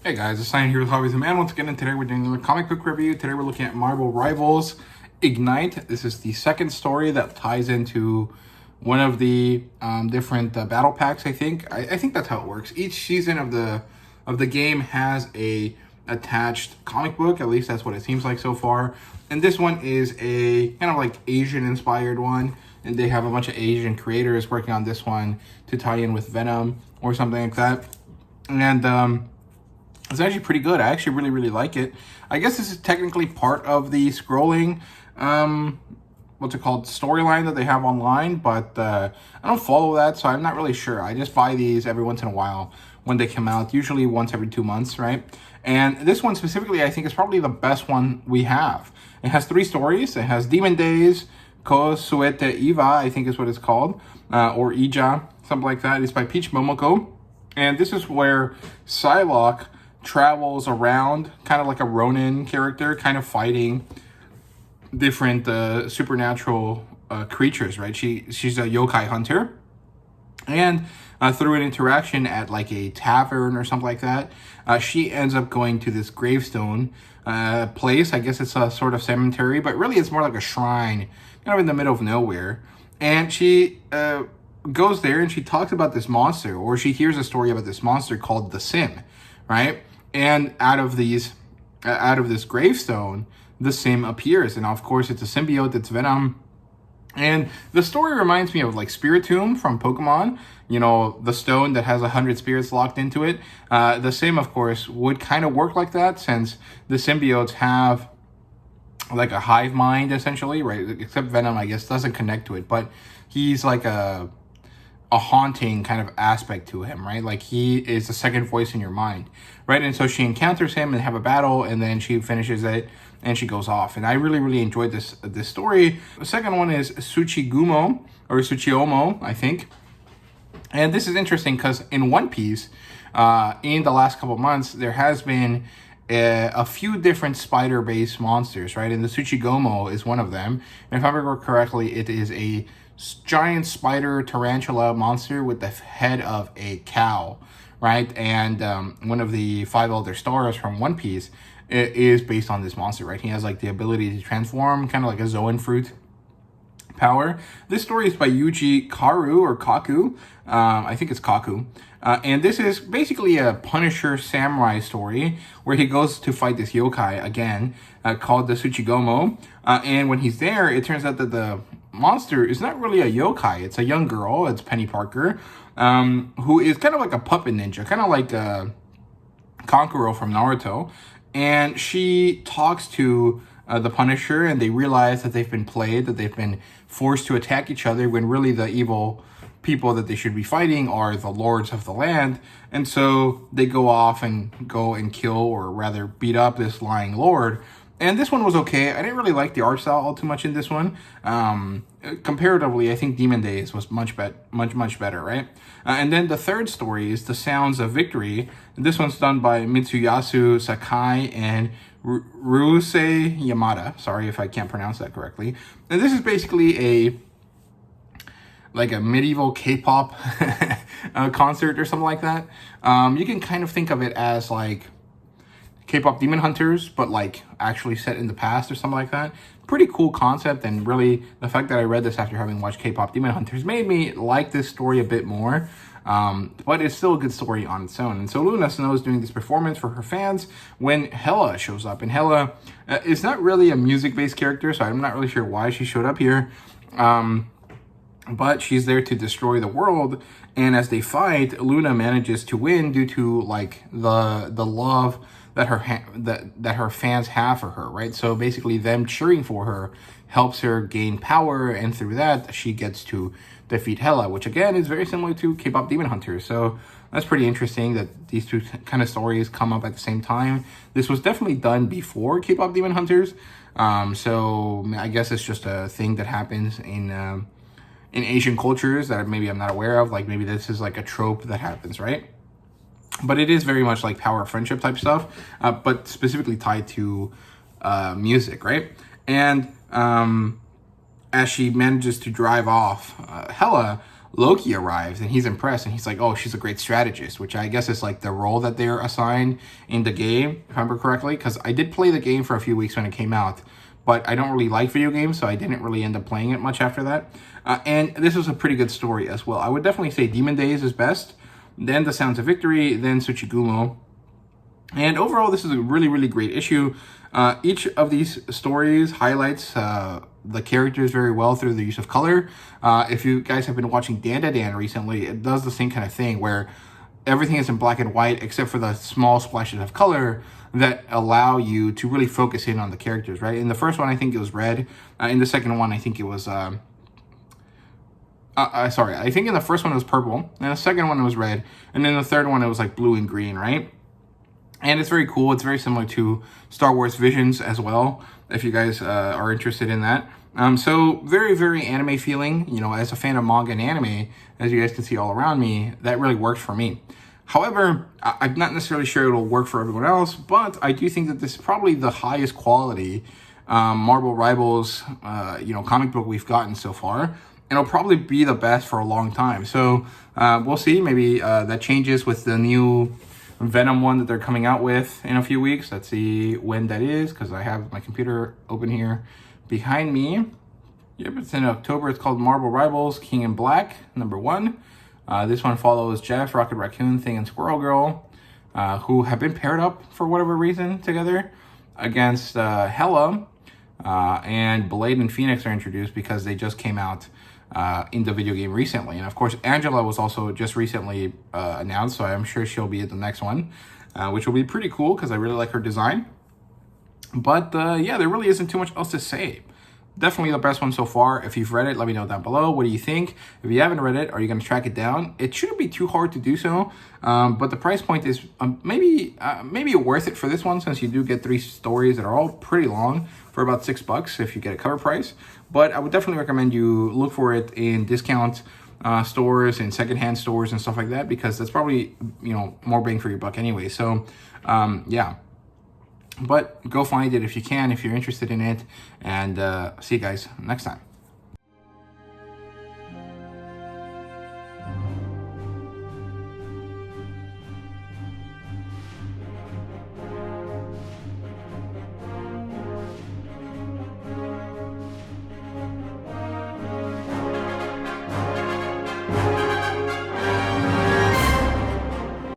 Hey guys, it's Simon here with HobbiesofaMan once again, and today we're doing another comic book review. Today we're looking at Marvel Rivals Ignite. This is the second story that ties into one of the different battle packs. I think that's how it works. Each season of the game has a attached comic book. At least that's what it seems like so far. And this one is a kind of like Asian inspired one, and they have a bunch of Asian creators working on this one to tie in with Venom or something like that. And it's actually pretty good. I actually really like it. I guess this is technically part of the scrolling, what's it called, storyline that they have online, but I don't follow that, so I'm not really sure. I just buy these every once in a while when they come out, usually once every 2 months, right? And this one specifically, I think, is probably the best one we have. It has 3 stories. It has Demon Days, Ko Suete Iva, I think is what it's called, or Ija, something like that. It's by Peach Momoko. And this is where Psylocke travels around, kind of like a Ronin character, kind of fighting different supernatural creatures, right? She's a yokai hunter. And through an interaction at like a tavern or something like that, she ends up going to this gravestone place. I guess it's a sort of cemetery, but really it's more like a shrine, kind of in the middle of nowhere. And she goes there and she talks about this monster, or she hears a story about this monster called the Sim, right? And out of this gravestone, the Sim appears, and of course it's a symbiote, it's Venom. And the story reminds me of like Spiritomb from Pokemon, you know, the stone that has 100 spirits locked into it. The Sim, of course, would kind of work like that, since the symbiotes have like a hive mind essentially, right? Except Venom, I guess, doesn't connect to it, but he's like a haunting kind of aspect to him, right? Like he is the second voice in your mind, right? And so she encounters him and have a battle, and then she finishes it and she goes off. And I really enjoyed this story. The second one is Tsuchigumo, or Tsuchiomo, I think. And this is interesting because in One Piece, in the last couple months, there has been a few different spider-based monsters, right? And the Tsuchigomo is one of them. And if I remember correctly, it is a giant spider tarantula monster with the head of a cow, right? And one of the 5 Elder Stars from One Piece is based on this monster, right? He has like the ability to transform, kind of like a Zoan fruit power. This story is by Yuji Karu, or Kaku. I think it's Kaku. And this is basically a Punisher samurai story where he goes to fight this yokai again, called the Tsuchigomo. And when he's there, it turns out that the monster is not really a yokai. It's a young girl. It's Penny Parker, who is kind of like a puppet ninja, kind of like Kankuro from Naruto. And she talks to the Punisher, and they realize that they've been played, that they've been forced to attack each other, when really the evil people that they should be fighting are the lords of the land. And so they go off and kill, or rather beat up, this lying lord. And this one was okay. I didn't really like the art style all too much in this one. Comparatively, I think Demon Days was much better, right? And then the third story is The Sounds of Victory. This one's done by Mitsuyasu Sakai and Ryusei Yamada. Sorry if I can't pronounce that correctly. And this is basically a medieval K-pop concert or something like that. You can kind of think of it as like K-pop Demon Hunters, but like actually set in the past or something like that. Pretty cool concept, and really the fact that I read this after having watched K-pop Demon Hunters made me like this story a bit more. But it's still a good story on its own. And so Luna Snow is doing this performance for her fans when Hela shows up. And Hela is not really a music-based character, so I'm not really sure why she showed up here. But she's there to destroy the world, and as they fight, Luna manages to win due to like the love that her fans have for her, right? So basically them cheering for her helps her gain power, and through that she gets to defeat Hela, which again is very similar to K-pop Demon Hunters. So that's pretty interesting that these two kind of stories come up at the same time. This was definitely done before K-pop Demon Hunters, so I guess it's just a thing that happens in Asian cultures that maybe I'm not aware of. Like maybe this is like a trope that happens, right? But it is very much like power of friendship type stuff, but specifically tied to music, right? And as she manages to drive off Hela, Loki arrives and he's impressed and he's like, oh, she's a great strategist, which I guess is like the role that they're assigned in the game, if I remember correctly, because I did play the game for a few weeks when it came out, but I don't really like video games, so I didn't really end up playing it much after that. And this was a pretty good story as well. I would definitely say Demon Days is best, then The Sounds of Victory, then Tsuchigumo. And overall, this is a really, really great issue. Each of these stories highlights the characters very well through the use of color. If you guys have been watching Dan recently, it does the same kind of thing where everything is in black and white except for the small splashes of color that allow you to really focus in on the characters, right? In the first one, I think it was red. In the second one, I think it was... sorry, I think in the first one it was purple, and the second one it was red, and then the third one it was like blue and green, right? And it's very cool. It's very similar to Star Wars Visions as well, if you guys are interested in that. So very, very anime feeling. You know, as a fan of manga and anime, as you guys can see all around me, that really worked for me. However, I'm not necessarily sure it'll work for everyone else, but I do think that this is probably the highest quality Marvel Rivals, comic book we've gotten so far. And it'll probably be the best for a long time. So we'll see. Maybe that changes with the new Venom one that they're coming out with in a few weeks. Let's see when that is, because I have my computer open here behind me. Yep, it's in October. It's called Marvel Rivals King in Black, #1. This one follows Jeff, Rocket Raccoon, Thing, and Squirrel Girl, who have been paired up for whatever reason together against Hela, and Blade and Phoenix are introduced because they just came out in the video game recently. And of course, Angela was also just recently announced, so I'm sure she'll be at the next one, which will be pretty cool because I really like her design. But yeah, there really isn't too much else to say. Definitely the best one so far. If you've read it, let me know down below. What do you think? If you haven't read it, are you going to track it down? It shouldn't be too hard to do so, but the price point is maybe worth it for this one, since you do get 3 stories that are all pretty long for about $6 if you get a cover price. But I would definitely recommend you look for it in discount stores and secondhand stores and stuff like that, because that's probably, more bang for your buck anyway. So yeah. But go find it if you can, if you're interested in it. And see you guys next time.